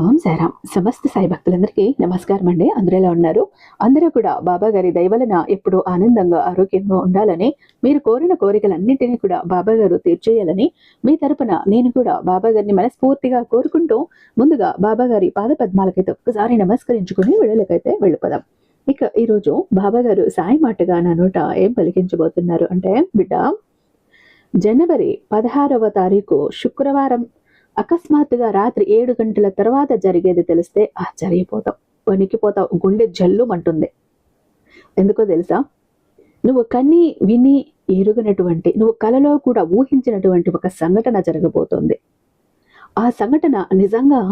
ఓం సాయిరాం. సమస్త సాయి భక్తులందరికీ నమస్కారం అండి. అందరూ ఎలా ఉన్నారు? అందరూ కూడా బాబా గారి దయ వలన ఎప్పుడూ ఆనందంగా ఆరోగ్యంగా ఉండాలని, మీరు కోరిన కోరికలన్నింటినీ కూడా బాబా గారు తీర్చేయాలని మీ తరపున నేను కూడా బాబా గారిని మనస్ఫూర్తిగా కోరుకుంటూ ముందుగా బాబా గారి పాద పద్మాలకైతే ఒక్కసారి నమస్కరించుకుని వీడియోలకైతే వెళ్ళిపోదాం. ఇక ఈరోజు బాబా గారు సాయి మాటగా నా నోట ఏం పలికించబోతున్నారు అంటే, బిడ్డ, జనవరి 16వ తారీఖు శుక్రవారం అకస్మాత్తుగా రాత్రి 7 గంటల తర్వాత జరిగేది తెలిస్తే ఆశ్చర్యపోతావు, వణికిపోతావు, గుండె జల్లుమంటుంది. ఎందుకో తెలుసా? నువ్వు కన్ని విని ఎరుగనటువంటి, నువ్వు కలలో కూడా ఊహించినటువంటి ఒక సంఘటన జరగబోతోంది. ఆ సంఘటన నిజంగా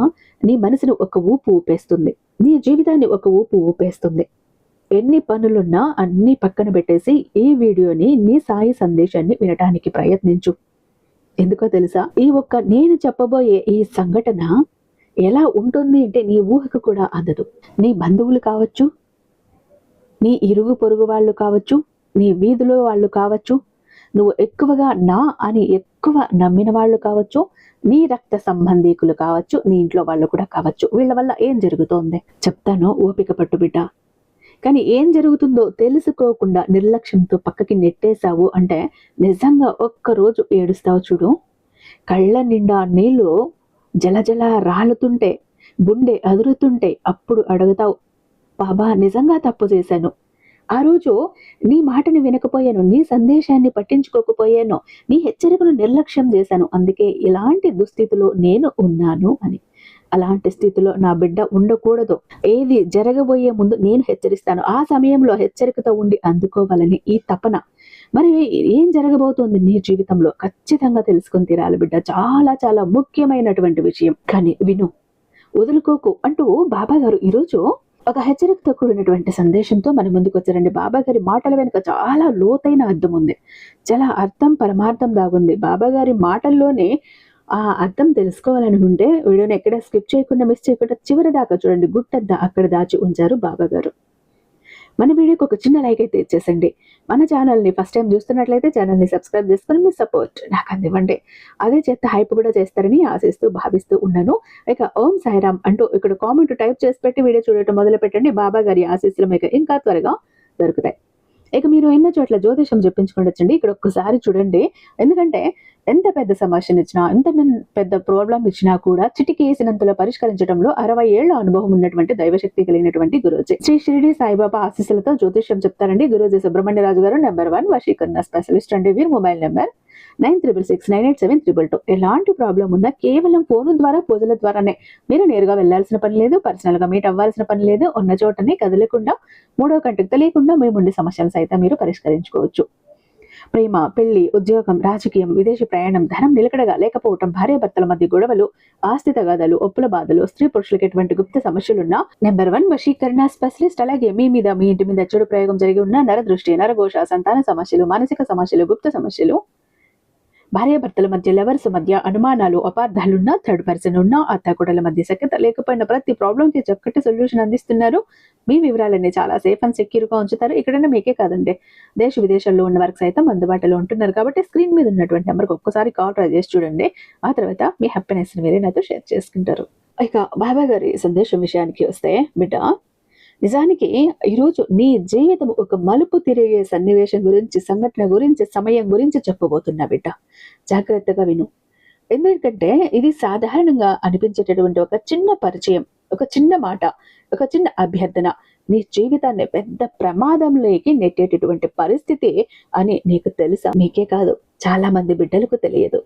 నీ మనసును ఒక ఊపు ఊపేస్తుంది, నీ జీవితాన్ని ఒక ఊపు ఊపేస్తుంది. ఎన్ని పనులున్నా అన్ని పక్కన పెట్టేసి ఈ వీడియోని, నీ సాయి సందేశాన్ని వినటానికి ప్రయత్నించు. ఎందుకో తెలుసా? నేను చెప్పబోయే ఈ సంఘటన ఎలా ఉంటుంది అంటే నీ ఊహకు కూడా అందదు. నీ బంధువులు కావచ్చు, నీ ఇరుగు పొరుగు వాళ్ళు కావచ్చు, నీ వీధిలో వాళ్ళు కావచ్చు, నువ్వు ఎక్కువగా నా అని ఎక్కువ నమ్మిన వాళ్ళు కావచ్చు, నీ రక్త సంబంధీకులు కావచ్చు, నీ ఇంట్లో వాళ్ళు కూడా కావచ్చు. వీళ్ళ వల్ల ఏం జరుగుతోంది చెప్తాను, ఓపిక పట్టు బిడ్డ. కానీ ఏం జరుగుతుందో తెలుసుకోకుండా నిర్లక్ష్యంతో పక్కకి నెట్టేశావు అంటే నిజంగా ఒక్కరోజు ఏడుస్తావు చూడు. కళ్ళ నిండా నీళ్లు జలజల రాలుతుంటే, గుండె అదురుతుంటే అప్పుడు అడుగుతావు, బాబా నిజంగా తప్పు చేశాను, ఆ రోజు నీ మాటని వినకపోయాను, నీ సందేశాన్ని పట్టించుకోకపోయాను, నీ హెచ్చరికను నిర్లక్ష్యం చేశాను, అందుకే ఇలాంటి దుస్థితిలో నేను ఉన్నాను అని. అలాంటి స్థితిలో నా బిడ్డ ఉండకూడదు. ఏది జరగబోయే ముందు నేను హెచ్చరిస్తాను. ఆ సమయంలో హెచ్చరికతో ఉండి అందుకోవాలని ఈ తపన. మరి ఏం జరగబోతోంది నీ జీవితంలో ఖచ్చితంగా తెలుసుకొని తీరాలి బిడ్డ. చాలా చాలా ముఖ్యమైనటువంటి విషయం. కానీ విను, వదులుకోకు అంటూ బాబా గారు ఈరోజు ఒక హెచ్చరికతో కూడినటువంటి సందేశంతో మన ముందుకు వచ్చారండి. బాబా గారి మాటల వెనుక చాలా లోతైన అర్థం ఉంది, చాలా అర్థం పరమార్థం దాగుంది. బాబా గారి మాటల్లోనే ఆ అర్థం తెలుసుకోవాలనుకుంటే వీడియోని ఎక్కడ స్కిప్ చేయకుండా, మిస్ చేయకుండా చివరి దాకా చూడండి. గుట్టద్దా అక్కడ దాచి ఉంచారు బాబా గారు. మన వీడియోకి ఒక చిన్న లైక్ అయితే ఇచ్చేసండి. మన ఛానల్ని ఫస్ట్ టైం చూస్తున్నట్లయితే ఛానల్ని సబ్స్క్రైబ్ చేసుకుని మీ సపోర్ట్ నాకు అందివ్వండి. అదే చేత హైప్ కూడా చేస్తారని ఆశిస్తూ భావిస్తూ ఉన్నాను. ఇక ఓం సాయిరామ్ అంటూ ఇక్కడ కామెంట్ టైప్ చేసి పెట్టి వీడియో చూడటం మొదలు పెట్టండి. బాబా గారి ఆశీస్సులు మీకు ఇంకా త్వరగా దొరుకుతాయి. ఇక మీరు ఎన్నో చోట్ల జ్యోతిషం చెప్పించుకోండి, ఇక్కడ ఒక్కసారి చూడండి. ఎందుకంటే ఎంత పెద్ద సమస్యను ఇచ్చినా, ఎంత పెద్ద ప్రాబ్లం ఇచ్చినా కూడా చిటికేసినంతలో పరిష్కరించడంలో 60 ఏళ్ల అనుభవం ఉన్నటువంటి దైవశక్తి కలిగినటువంటి గురూజీ శ్రీ షిరిడి సాయిబాబా ఆశీస్సులతో జ్యోతిష్యం చెప్తారండి గురూజీ సుబ్రహ్మణ్యరాజు గారు. నెంబర్ 1 వశీకరణ స్పెషలిస్ట్ అండి. వీరి మొబైల్ నెంబర్ 966987 ఎలాంటి ప్రాబ్లం ఉన్నా కేవలం ఫోన్ ద్వారా, పూజల ద్వారానే. మీరు నేరుగా వెళ్లాల్సిన పని లేదు, పర్సనల్ గా మీట్ అవ్వాల్సిన పని లేదు. ఉన్న చోటనే కదలకుండా, మూడో కంటికి తెలియకుండా మేముండి సమస్యలు సైతం మీరు పరిష్కరించుకోవచ్చు. ప్రేమ, పెళ్లి, ఉద్యోగం, రాజకీయం, విదేశీ ప్రయాణం, ధనం నిలకడగా లేకపోవటం, భార్యాభర్తల మధ్య గొడవలు, ఆస్తి తగాదాలు, ఒప్పుల బాధలు, స్త్రీ పురుషులకు ఎటువంటి గుప్త సమస్యలున్నా నెంబర్ 1 వశీకరణ స్పెషలిస్ట్. అలాగే మీ ఇంటి మీద చెడు ప్రయోగం జరిగి ఉన్న నరదృష్టి, నరఘోష, సంతాన సమస్యలు, మానసిక సమస్యలు, గుప్త సమస్యలు, భార్యాభర్తల మధ్య, లవర్స్ మధ్య అనుమానాలు, అపార్థాలున్నా, థర్డ్ పర్సన్ ఉన్నా, అత్తాకోడల మధ్య సఖ్యత లేకపోయిన ప్రతి ప్రాబ్లం కి చక్కటి సొల్యూషన్ అందిస్తున్నారు. మీ వివరాలన్నీ చాలా సేఫ్ అండ్ సెక్యూర్ గా ఉంచుతారు. ఇక్కడనే మీకే కాదండి, దేశ విదేశాల్లో ఉన్న వారికి సైతం అందుబాటులో ఉంటున్నారు. కాబట్టి స్క్రీన్ మీద ఉన్నటువంటి నెంబర్కి ఒక్కసారి కాల్ ట్రై చేసి చూడండి. ఆ తర్వాత మీ హ్యాపీనెస్ ని వేరే నాతో షేర్ చేసుకుంటారు. ఇక బాబా గారి సందేశం విషయానికి వస్తే బిడ్డ, నిజానికి ఈరోజు నీ జీవితం ఒక మలుపు తిరిగే సన్నివేశం గురించి, సంఘటన గురించి, సమయం గురించి చెప్పబోతున్నా బిడ్డ. జాగ్రత్తగా విను. ఎందుకంటే ఇది సాధారణంగా అనిపించేటటువంటి ఒక చిన్న పరిచయం, ఒక చిన్న మాట, ఒక చిన్న అభ్యర్థన నీ జీవితాన్ని పెద్ద ప్రమాదంలోకి నెట్టేటటువంటి పరిస్థితి అని నీకు తెలుసా? మీకే కాదు, చాలా మంది బిడ్డలకు తెలియదు.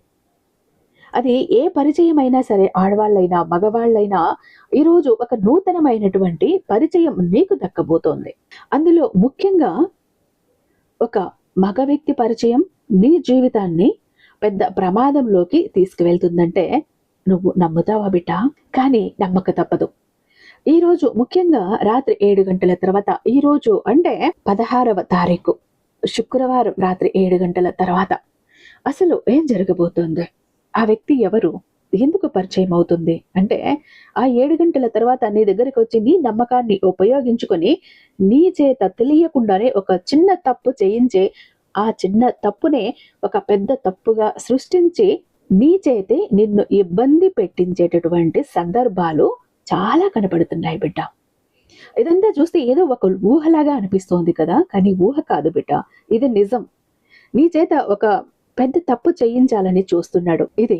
అది ఏ పరిచయం అయినా సరే, ఆడవాళ్ళైనా మగవాళ్ళైనా ఈరోజు ఒక నూతనమైనటువంటి పరిచయం నీకు దక్కబోతోంది. అందులో ముఖ్యంగా ఒక మగ వ్యక్తి పరిచయం నీ జీవితాన్ని పెద్ద ప్రమాదంలోకి తీసుకువెళ్తుందంటే నువ్వు నమ్ముతావా బిడ్డ? కానీ నమ్మక తప్పదు. ఈరోజు ముఖ్యంగా రాత్రి 7 గంటల తర్వాత, ఈరోజు అంటే 16వ తారీఖు శుక్రవారం రాత్రి 7 గంటల తర్వాత అసలు ఏం జరగబోతోంది? ఆ వ్యక్తి ఎవరు? ఎందుకు పరిచయం అవుతుంది అంటే, ఆ 7 గంటల తర్వాత నీ దగ్గరికి వచ్చి నీ నమ్మకాన్ని ఉపయోగించుకొని నీ చేత తెలియకుండానే ఒక చిన్న తప్పు చేయించే, ఆ చిన్న తప్పునే ఒక పెద్ద తప్పుగా సృష్టించి నీ చేతే నిన్ను ఇబ్బంది పెట్టించేటటువంటి సందర్భాలు చాలా కనపడుతున్నాయి బిడ్డ. ఇదంతా చూస్తే ఏదో ఒక ఊహలాగా అనిపిస్తోంది కదా, కానీ ఊహ కాదు బిడ్డ, ఇది నిజం. నీ చేత ఒక పెద్ద తప్పు చేయించాలని చూస్తున్నాడు. ఇది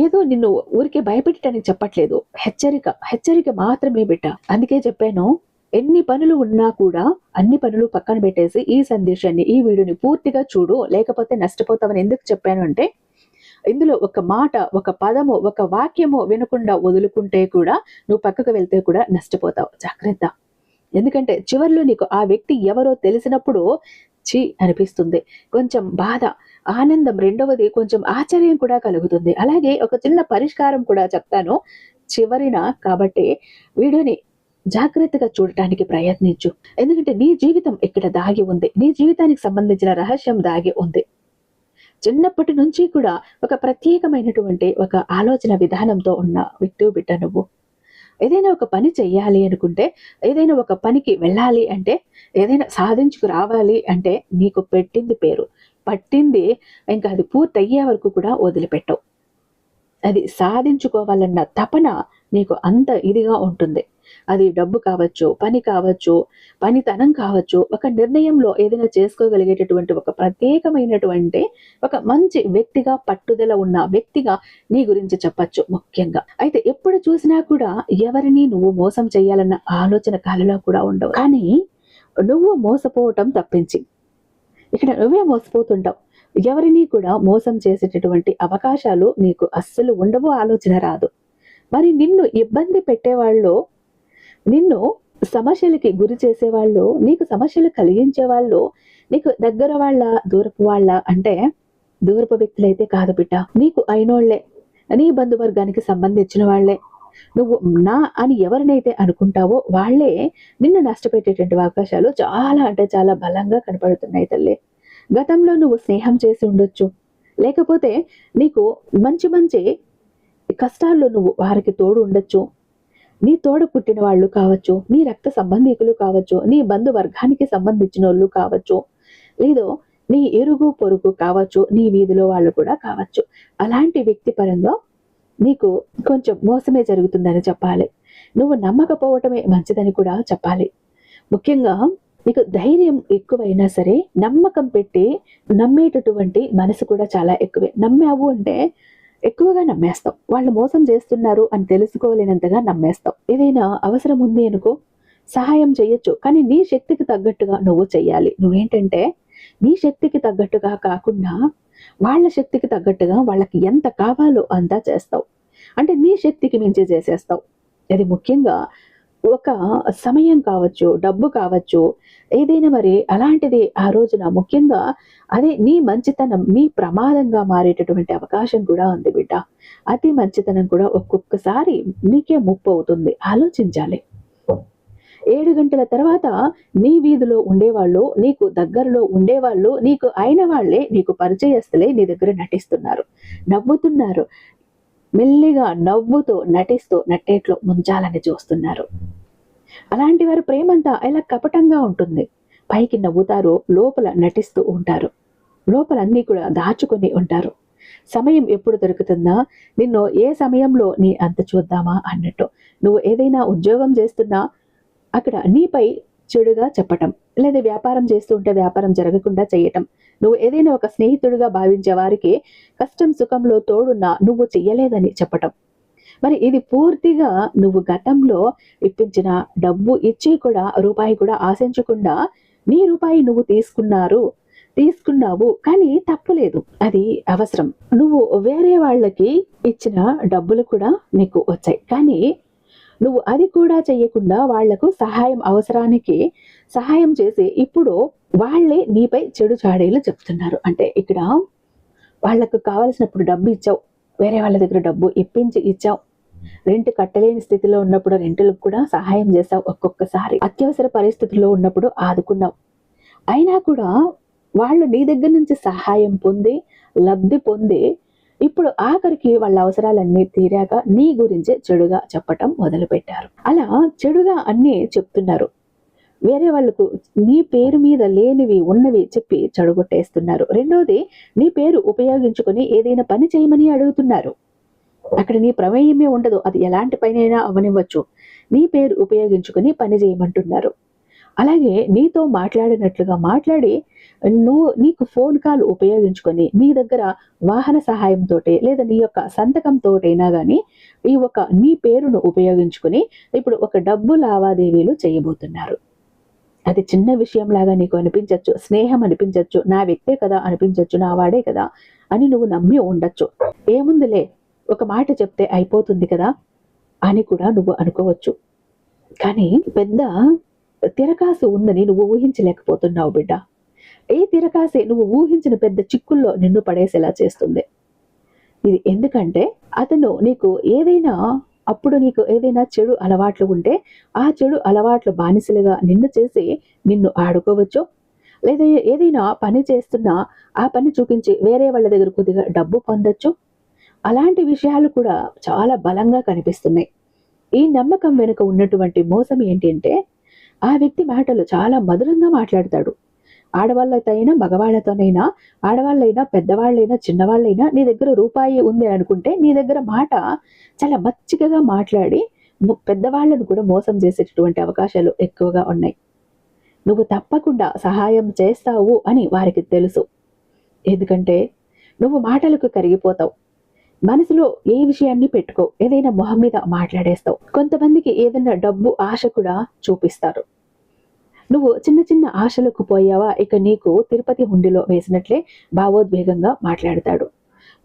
ఏదో నిన్ను ఊరికే భయపెట్టడానికి చెప్పట్లేదు, హెచ్చరిక మాత్రమే బిడ్డ. అందుకే చెప్పాను, ఎన్ని పనులు ఉన్నా కూడా అన్ని పనులు పక్కన పెట్టేసి ఈ సందేశాన్ని, ఈ వీడియోని పూర్తిగా చూడు, లేకపోతే నష్టపోతావని ఎందుకు చెప్పాను అంటే, ఇందులో ఒక మాట, ఒక పదము, ఒక వాక్యము వినకుండా వదులుకుంటే కూడా, నువ్వు పక్కకు వెళ్తే కూడా నష్టపోతావు. జాగ్రత్త. ఎందుకంటే చివర్లో నీకు ఆ వ్యక్తి ఎవరో తెలిసినప్పుడు చి అనిపిస్తుంది, కొంచెం బాధ, ఆనందం, రెండవది కొంచెం ఆశ్చర్యం కూడా కలుగుతుంది. అలాగే ఒక చిన్న పరిష్కారం కూడా చెప్తాను చివరిన. కాబట్టి వీడియోని జాగ్రత్తగా చూడటానికి ప్రయత్నించు. ఎందుకంటే నీ జీవితం ఇక్కడ దాగి ఉంది, నీ జీవితానికి సంబంధించిన రహస్యం దాగి ఉంది. చిన్నప్పటి నుంచి కూడా ఒక ప్రత్యేకమైనటువంటి ఒక ఆలోచన విధానంతో ఉన్న వ్యక్తి బిడ్డ నువ్వు. ఏదైనా ఒక పని చెయ్యాలి అనుకుంటే, ఏదైనా ఒక పనికి వెళ్ళాలి అంటే, ఏదైనా సాధించుకు రావాలి అంటే నీకు పెట్టింది పేరు, పట్టింది, ఇంకా అది పూర్తయ్యే వరకు కూడా వదిలిపెట్టవు. అది సాధించుకోవాలన్న తపన నీకు అంత ఇదిగా ఉంటుంది. అది డబ్బు కావచ్చు, పని కావచ్చు, పనితనం కావచ్చు, ఒక నిర్ణయంలో ఏదైనా చేసుకోగలిగేటటువంటి ఒక ప్రత్యేకమైనటువంటి ఒక మంచి వ్యక్తిగా, పట్టుదల ఉన్న వ్యక్తిగా నీ గురించి చెప్పచ్చు ముఖ్యంగా. అయితే ఎప్పుడు చూసినా కూడా ఎవరిని నువ్వు మోసం చేయాలన్న ఆలోచన కాలంలో కూడా ఉండవు. కానీ నువ్వు మోసపోవటం తప్పించి ఇక్కడ నువ్వే మోసపోతుంటావు. ఎవరిని కూడా మోసం చేసేటటువంటి అవకాశాలు నీకు అస్సలు ఉండవు, ఆలోచన రాదు. మరి నిన్ను ఇబ్బంది పెట్టేవాళ్ళు, నిన్ను సమస్యలకి గురి చేసేవాళ్ళు, నీకు సమస్యలు కలిగించేవాళ్ళు, నీకు దగ్గర వాళ్ళ, దూరపు వాళ్ళ అంటే దూరపు వ్యక్తులైతే కాదు బిడ్డ, నీకు అయినోళ్లే, నీ బంధువర్గానికి సంబంధించిన వాళ్లే. నువ్వు నా అని ఎవరినైతే అనుకుంటావో వాళ్ళే నిన్ను నష్టపెట్టేటువంటి అవకాశాలు చాలా అంటే చాలా బలంగా కనపడుతున్నాయి తల్లి. గతంలో నువ్వు స్నేహం చేసి ఉండొచ్చు, లేకపోతే నీకు మంచి మంచి కష్టాల్లో నువ్వు వారికి తోడు ఉండొచ్చు. నీ తోడు పుట్టిన వాళ్ళు కావచ్చు, నీ రక్త సంబంధికులు కావచ్చు, నీ బంధువర్గానికి సంబంధించిన వాళ్ళు కావచ్చు, లేదో నీ ఇరుగు పొరుగు కావచ్చు, నీ వీధిలో వాళ్ళు కూడా కావచ్చు. అలాంటి వ్యక్తి పరంగా నీకు కొంచెం మోసమే జరుగుతుందని చెప్పాలి. నువ్వు నమ్మకపోవటమే మంచిదని కూడా చెప్పాలి. ముఖ్యంగా నీకు ధైర్యం ఎక్కువైనా సరే, నమ్మకం పెట్టి నమ్మేటటువంటి మనసు కూడా చాలా ఎక్కువే. నమ్మావు అంటే ఎక్కువగా నమ్మేస్తావు. వాళ్ళు మోసం చేస్తున్నారు అని తెలుసుకోలేనంతగా నమ్మేస్తావు. ఏదైనా అవసరం ఉంది అనుకో, సహాయం చేయొచ్చు, కానీ నీ శక్తికి తగ్గట్టుగా నువ్వు చెయ్యాలి. నువ్వేంటంటే నీ శక్తికి తగ్గట్టుగా కాకుండా వాళ్ళ శక్తికి తగ్గట్టుగా వాళ్ళకి ఎంత కావాలో అంతా చేస్తావు. అంటే నీ శక్తికి మించి చేసేస్తావు. అది ముఖ్యంగా ఒక సమయం కావచ్చు, డబ్బు కావచ్చు, ఏదైనా మరి అలాంటిది ఆ రోజున ముఖ్యంగా అదే నీ మంచితనం నీ ప్రమాదంగా మారేటటువంటి అవకాశం కూడా ఉంది బిడ్డ. అతి మంచితనం కూడా ఒక్కొక్కసారి నీకే ముప్పు అవుతుంది. ఆలోచించాలి. 7 గంటల తర్వాత నీ వీధిలో ఉండేవాళ్ళు, నీకు దగ్గరలో ఉండేవాళ్ళు, నీకు అయిన వాళ్ళే, నీకు పరిచయస్తులే నీ దగ్గర నటిస్తున్నారు, నవ్వుతున్నారు, మెల్లిగా నవ్వుతూ నటిస్తూ నట్టేట్లో ముంచాలని చూస్తున్నారు. అలాంటి వారి ప్రేమంతా ఇలా కపటంగా ఉంటుంది. పైకి నవ్వుతారు, లోపల నటిస్తూ ఉంటారు, లోపల అన్నీ కూడా దాచుకొని ఉంటారు. సమయం ఎప్పుడు దొరుకుతుందా, నిన్ను ఏ సమయంలో నీ అంత చూద్దామా అన్నట్టు. నువ్వు ఏదైనా ఉద్యోగం చేస్తున్నా అక్కడ నీపై చెడుగా చెప్పటం, లేదా వ్యాపారం చేస్తూ ఉంటే వ్యాపారం జరగకుండా చేయటం, నువ్వు ఏదైనా ఒక స్నేహితుడిగా భావించే వారికి కష్టం సుఖంలో తోడున్నా నువ్వు చెయ్యలేదని చెప్పటం. మరి ఇది పూర్తిగా నువ్వు గతంలో ఇప్పించిన డబ్బు ఇచ్చి కూడా రూపాయి కూడా ఆశించకుండా నీ రూపాయి నువ్వు తీసుకున్నావు, కానీ తప్పులేదు, అది అవసరం. నువ్వు వేరే వాళ్ళకి ఇచ్చిన డబ్బులు కూడా నీకు వచ్చాయి, కానీ నువ్వు అది కూడా చెయ్యకుండా వాళ్లకు అవసరానికి సహాయం చేసి ఇప్పుడు వాళ్లే నీపై చెడు చాడీలు చెప్తున్నారు. అంటే ఇక్కడ వాళ్లకు కావలసినప్పుడు డబ్బు ఇచ్చావు, వేరే వాళ్ళ దగ్గర డబ్బు ఇప్పించి ఇచ్చావు, రెంట్ కట్టలేని స్థితిలో ఉన్నప్పుడు రెంటులకు కూడా సహాయం చేసావు, ఒక్కొక్కసారి అత్యవసర పరిస్థితుల్లో ఉన్నప్పుడు ఆదుకున్నావు. అయినా కూడా వాళ్ళు నీ దగ్గర నుంచి సహాయం పొంది లబ్ధి పొంది ఇప్పుడు ఆఖరికి వాళ్ళ అవసరాలన్నీ తీరాక నీ గురించి చెడుగా చెప్పటం మొదలుపెట్టారు. అలా చెడుగా అన్నీ చెప్తున్నారు. వేరే వాళ్ళకు నీ పేరు మీద లేనివి ఉన్నవి చెప్పి చెడగొట్టేస్తున్నారు. రెండోది, నీ పేరు ఉపయోగించుకొని ఏదైనా పని చేయమని అడుగుతున్నారు. అక్కడ నీ ప్రమేయమే ఉండదు, అది ఎలాంటి పైనైనా అవనివ్వచ్చు. నీ పేరు ఉపయోగించుకుని పని చేయమంటున్నారు. అలాగే నీతో మాట్లాడినట్లుగా మాట్లాడి నీకు ఫోన్ కాల్ ఉపయోగించుకొని నీ దగ్గర వాహన సహాయంతోటే లేదా నీ యొక్క సంతకంతోటైనా గానీ నీ పేరును ఉపయోగించుకుని ఇప్పుడు ఒక డబ్బు లావాదేవీలు చేయబోతున్నారు. అది చిన్న విషయంలాగా నీకు అనిపించచ్చు, స్నేహం అనిపించచ్చు, నా వ్యక్తే కదా అనిపించచ్చు, నా వాడే కదా అని నువ్వు నమ్మి ఉండొచ్చు. ఏముందిలే ఒక మాట చెప్తే అయిపోతుంది కదా అని కూడా నువ్వు అనుకోవచ్చు. కానీ పెద్ద తిరకాసు ఉందని నువ్వు ఊహించలేకపోతున్నావు బిడ్డ. ఏ తిరకాసే నువ్వు ఊహించిన పెద్ద చిక్కుల్లో నిన్ను పడేసేలా చేస్తుంది. ఇది ఎందుకంటే అతను నీకు ఏదైనా చెడు అలవాట్లు ఉంటే ఆ చెడు అలవాట్లు బానిసలుగా నిన్ను చేసి నిన్ను ఆడుకోవచ్చు. లేదా ఏదైనా పని చేస్తున్నా ఆ పని చూపించి వేరే వాళ్ళ దగ్గర కొద్దిగా డబ్బు పొందొచ్చు. అలాంటి విషయాలు కూడా చాలా బలంగా కనిపిస్తున్నాయి. ఈ నమ్మకం వెనుక ఉన్నటువంటి మోసం ఏంటి అంటే ఆ వ్యక్తి మాటలు చాలా మధురంగా మాట్లాడతాడు. ఆడవాళ్ళతోనైనా మగవాళ్లతోనైనా, ఆడవాళ్ళైనా పెద్దవాళ్ళైనా చిన్నవాళ్ళైనా నీ దగ్గర రూపాయి ఉంది అనుకుంటే నీ దగ్గర మాట చాలా మచ్చికగా మాట్లాడి పెద్దవాళ్ళను కూడా మోసం చేసేటటువంటి అవకాశాలు ఎక్కువగా ఉన్నాయి. నువ్వు తప్పకుండా సహాయం చేస్తావు అని వారికి తెలుసు. ఎందుకంటే నువ్వు మాటలకు కరిగిపోతావు. మనసులో ఏ విషయాన్ని పెట్టుకో, ఏదైనా మొహం మీద మాట్లాడేస్తావు. కొంతమందికి ఏదైనా డబ్బు ఆశ కూడా చూపిస్తారు. నువ్వు చిన్న చిన్న ఆశలకు పోయావా, ఇక నీకు తిరుపతి హుండీలో వేసినట్లే భావోద్వేగంగా మాట్లాడతాడు.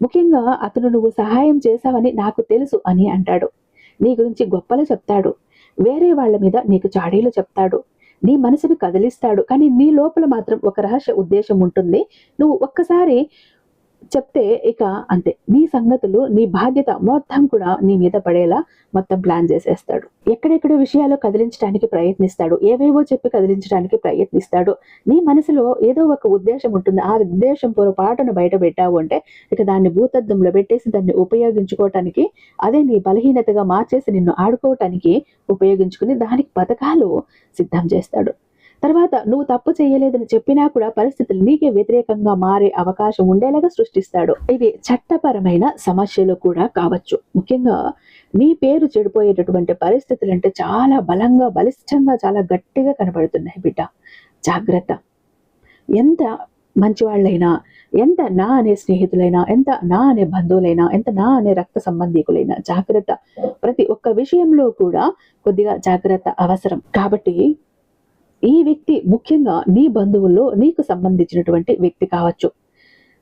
ముఖ్యంగా అతను నువ్వు సహాయం చేశావని నాకు తెలుసు అని అంటాడు. నీ గురించి గొప్పలు చెప్తాడు. వేరే వాళ్ళ మీద నీకు చాడీలు చెప్తాడు. నీ మనసును కదిలిస్తాడు. కానీ నీ లోపల మాత్రం ఒక రహస్య ఉద్దేశం ఉంటుంది. నువ్వు ఒక్కసారి చెప్తే ఇక అంతే, నీ సంగతులు, నీ బాధ్యత మొత్తం కూడా నీ మీద పడేలా మొత్తం ప్లాన్ చేసేస్తాడు. ఎక్కడెక్కడ విషయాలు కదిలించడానికి ప్రయత్నిస్తాడు. ఏవేవో చెప్పి కదిలించడానికి ప్రయత్నిస్తాడు. నీ మనసులో ఏదో ఒక ఉద్దేశం ఉంటుంది. ఆ ఉద్దేశం పొరపాటును బయట పెట్టావు అంటే ఇక దాన్ని భూతద్దంలో పెట్టేసి దాన్ని ఉపయోగించుకోవటానికి, అదే నీ బలహీనతగా మార్చేసి నిన్ను ఆడుకోవటానికి ఉపయోగించుకుని దానికి పథకాలు సిద్ధం చేస్తాడు. తర్వాత నువ్వు తప్పు చేయలేదని చెప్పినా కూడా పరిస్థితులు నీకే వ్యతిరేకంగా మారే అవకాశం ఉండేలాగా సృష్టిస్తాడు. ఇవి చట్టపరమైన సమస్యలు కూడా కావచ్చు. ముఖ్యంగా నీ పేరు చెడిపోయేటటువంటి పరిస్థితులు అంటే చాలా బలంగా, బలిష్టంగా, చాలా గట్టిగా కనబడుతున్నాయి బిడ్డ. జాగ్రత్త. ఎంత మంచివాళ్ళైనా, ఎంత నా అనే స్నేహితులైనా, ఎంత నా అనే బంధువులైనా, ఎంత నా అనే రక్త సంబంధికులైనా జాగ్రత్త. ప్రతి ఒక్క విషయంలో కూడా కొద్దిగా జాగ్రత్త అవసరం. కాబట్టి ఈ వ్యక్తి ముఖ్యంగా నీ బంధువుల్లో నీకు సంబంధించినటువంటి వ్యక్తి కావచ్చు.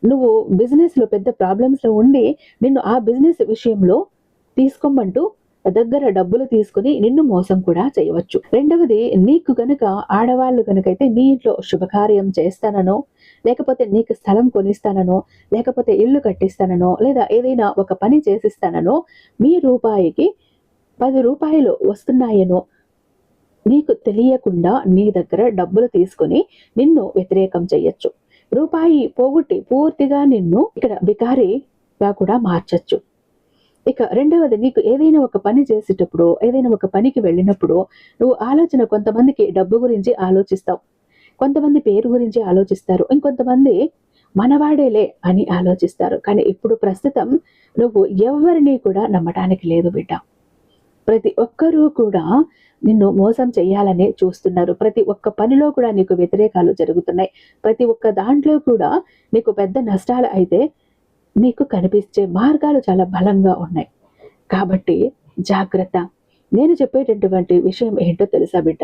నువ్వు బిజినెస్ లో పెద్ద ప్రాబ్లమ్స్ లో ఉండి నిన్ను ఆ బిజినెస్ విషయంలో తీసుకోమంటూ దగ్గర డబ్బులు తీసుకుని నిన్ను మోసం కూడా చేయవచ్చు. రెండవది, నీకు గనుక ఆడవాళ్ళు కనుకైతే నీ ఇంట్లో శుభకార్యం చేస్తాననో, లేకపోతే నీకు స్థలం కొనిస్తాననో, లేకపోతే ఇల్లు కట్టిస్తాననో, లేదా ఏదైనా ఒక పని చేసిస్తాననో, మీ రూపాయికి 10 రూపాయలు వస్తున్నాయనో నీకు తెలియకుండా నీ దగ్గర డబ్బులు తీసుకుని నిన్ను వ్యతిరేకం చెయ్యొచ్చు. రూపాయి పోగొట్టి పూర్తిగా నిన్ను ఇక్కడ బికారిగా కూడా మార్చొచ్చు. ఇక రెండవది, నీకు ఏదైనా ఒక పని చేసేటప్పుడు, ఏదైనా ఒక పనికి వెళ్ళినప్పుడు నువ్వు ఆలోచన కొంతమందికి డబ్బు గురించి ఆలోచిస్తావు, కొంతమంది పేరు గురించి ఆలోచిస్తారు, ఇంకొంతమంది మనవాడేలే అని ఆలోచిస్తారు. కానీ ఇప్పుడు ప్రస్తుతం నువ్వు ఎవరిని కూడా నమ్మటానికి లేదు బిడ్డ. ప్రతి ఒక్కరూ కూడా నిన్ను మోసం చేయాలనే చూస్తున్నారు. ప్రతి ఒక్క పనిలో కూడా నీకు వ్యతిరేకాలు జరుగుతున్నాయి. ప్రతి ఒక్క దాంట్లో కూడా నీకు పెద్ద నష్టాలు అయితే నీకు కనిపించే మార్గాలు చాలా బలంగా ఉన్నాయి. కాబట్టి జాగ్రత్త. నేను చెప్పేటటువంటి విషయం ఏంటో తెలుసా బిడ్డ?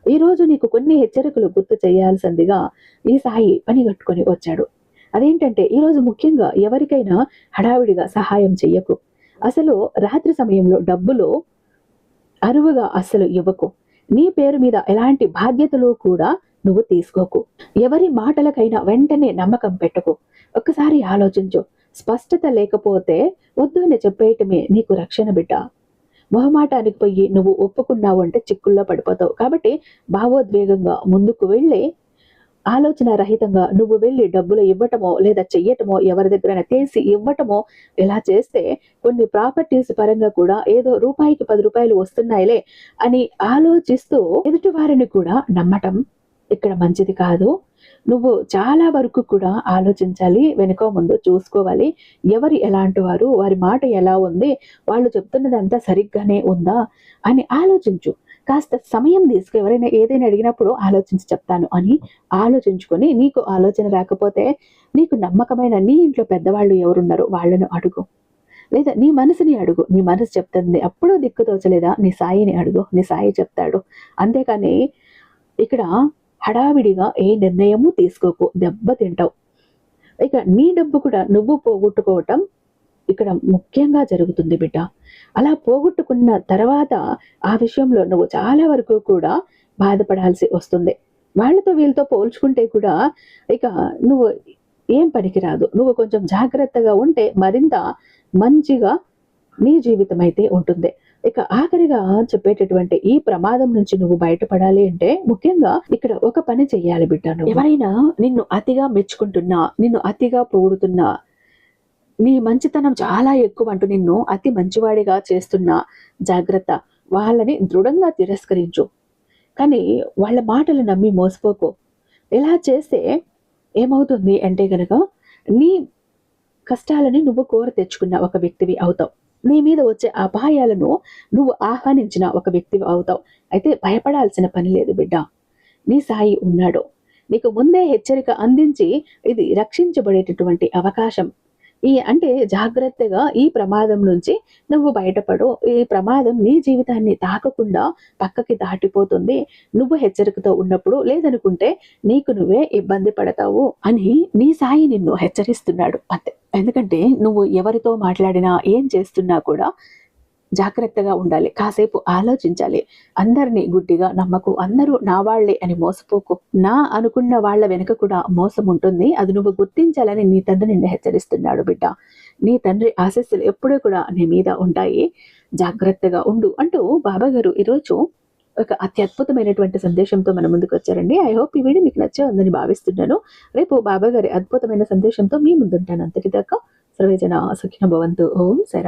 ఈరోజు నీకు కొన్ని హెచ్చరికలు గుర్తు చేయాల్సిందిగా ఈ సాయి పని కట్టుకొని వచ్చాడు. అదేంటంటే ఈరోజు ముఖ్యంగా ఎవరికైనా హడావిడిగా సహాయం చెయ్యకు. అసలు రాత్రి సమయంలో డబ్బులు అరువుగా అస్సలు ఇవ్వకు. నీ పేరు మీద ఎలాంటి బాధ్యతలు కూడా నువ్వు తీసుకోకు. ఎవరి మాటలకైనా వెంటనే నమ్మకం పెట్టకు. ఒక్కసారి ఆలోచించు. స్పష్టత లేకపోతే వద్దు అని చెప్పేయటమే నీకు రక్షణ బిడ్డ. మొహమాటానికి పోయి నువ్వు ఒప్పుకున్నావు అంటే చిక్కుల్లో పడిపోతావు. కాబట్టి భావోద్వేగంగా ముందుకు వెళ్ళి ఆలోచన రహితంగా నువ్వు వెళ్ళి డబ్బులు ఇవ్వటమో లేదా చెయ్యటమో, ఎవరి దగ్గరైనా తీసి ఇవ్వటమో ఇలా చేస్తే కొన్ని ప్రాపర్టీస్ పరంగా కూడా ఏదో రూపాయికి 10 రూపాయలు వస్తున్నాయిలే అని ఆలోచిస్తూ ఎదుటి వారిని కూడా నమ్మటం ఇక్కడ మంచిది కాదు. నువ్వు చాలా వరకు కూడా ఆలోచించాలి. వెనుక ముందు చూసుకోవాలి. ఎవరు ఎలాంటి వారు, వారి మాట ఎలా ఉంది, వాళ్ళు చెప్తున్నదంతా సరిగ్గానే ఉందా అని ఆలోచించు. కాస్త సమయం తీసుకో. ఎవరైనా ఏదైనా అడిగినప్పుడు ఆలోచించి చెప్తాను అని ఆలోచించుకొని, నీకు ఆలోచన రాకపోతే నీకు నమ్మకమైన నీ ఇంట్లో పెద్దవాళ్ళు ఎవరున్నారో వాళ్ళను అడుగు. లేదా నీ మనసుని అడుగు. నీ మనసు చెప్తుంది. అప్పుడు దిక్కు తోచలేదా నీ సాయిని అడుగు. నీ సాయి చెప్తాడు. అంతేకాని ఇక్కడ హడావిడిగా ఏ నిర్ణయము తీసుకోకు, దెబ్బతింటావు. ఇక నీ డబ్బు కూడా నువ్వు పోగొట్టుకోవటం ఇక్కడ ముఖ్యంగా జరుగుతుంది బిడ్డ. అలా పోగొట్టుకున్న తర్వాత ఆ విషయంలో నువ్వు చాలా వరకు కూడా బాధపడాల్సి వస్తుంది. వాళ్ళతో వీళ్ళతో పోల్చుకుంటే కూడా ఇక నువ్వు ఏం పనికిరాదు. నువ్వు కొంచెం జాగ్రత్తగా ఉంటే మరింత మంచిగా నీ జీవితం అయితే ఉంటుంది. ఇక ఆఖరిగా చెప్పేటటువంటి ఈ ప్రమాదం నుంచి నువ్వు బయటపడాలి అంటే ముఖ్యంగా ఇక్కడ ఒక పని చెయ్యాలి బిడ్డ. ఎవరైనా నిన్ను అతిగా మెచ్చుకుంటున్నా, నిన్ను అతిగా పొగుడుతున్నా, నీ మంచితనం చాలా ఎక్కువ అంటూ నిన్ను అతి మంచివాడిగా చేస్తున్నా జాగ్రత్త. వాళ్ళని దృఢంగా తిరస్కరించు. కానీ వాళ్ళ మాటలు నమ్మి మోసపోకు. ఇలా చేస్తే ఏమవుతుంది అంటే గనక నీ కష్టాలని నువ్వు కోరి తెచ్చుకున్న ఒక వ్యక్తివి అవుతావు. నీ మీద వచ్చే అపాయాలను నువ్వు ఆహ్వానించిన ఒక వ్యక్తివి అవుతావు. అయితే భయపడాల్సిన పని లేదు బిడ్డ. నీ సాయి ఉన్నాడు. నీకు ముందే హెచ్చరిక అందించి ఇది రక్షించబడేటటువంటి అవకాశం. అంటే జాగ్రత్తగా ఈ ప్రమాదం నుంచి నువ్వు బయటపడు. ఈ ప్రమాదం నీ జీవితాన్ని తాకకుండా పక్కకి దాటిపోతుంది నువ్వు హెచ్చరికతో ఉన్నప్పుడు. లేదనుకుంటే నీకు నువ్వే ఇబ్బంది పడతావు అని నీ సాయి నిన్ను హెచ్చరిస్తున్నాడు అంతే. ఎందుకంటే నువ్వు ఎవరితో మాట్లాడినా ఏం చేస్తున్నా కూడా జాగ్రత్తగా ఉండాలి. కాసేపు ఆలోచించాలి. అందరినీ గుడ్డిగా నమ్మకు. అందరూ నా వాళ్లే అని మోసపోకు. నా అనుకున్న వాళ్ళ వెనుక కూడా మోసం ఉంటుంది. అది నువ్వు గుర్తించాలని నీ తండ్రి నిన్ను హెచ్చరిస్తున్నాడు బిడ్డ. నీ తండ్రి ఆశీస్సులు ఎప్పుడూ కూడా నీ మీద ఉంటాయి. జాగ్రత్తగా ఉండు అంటూ బాబా గారు ఈరోజు ఒక అత్యద్భుతమైనటువంటి సందేశంతో మన ముందుకు వచ్చారండి. ఐ హోప్ ఈ వీడియో మీకు నచ్చే ఉందని భావిస్తున్నాను. రేపు బాబా గారి అద్భుతమైన సందేశంతో మీ ముందుంటాను. అంతటిదాకా సర్వేజన సుఖినో భవంతు. ఓం శర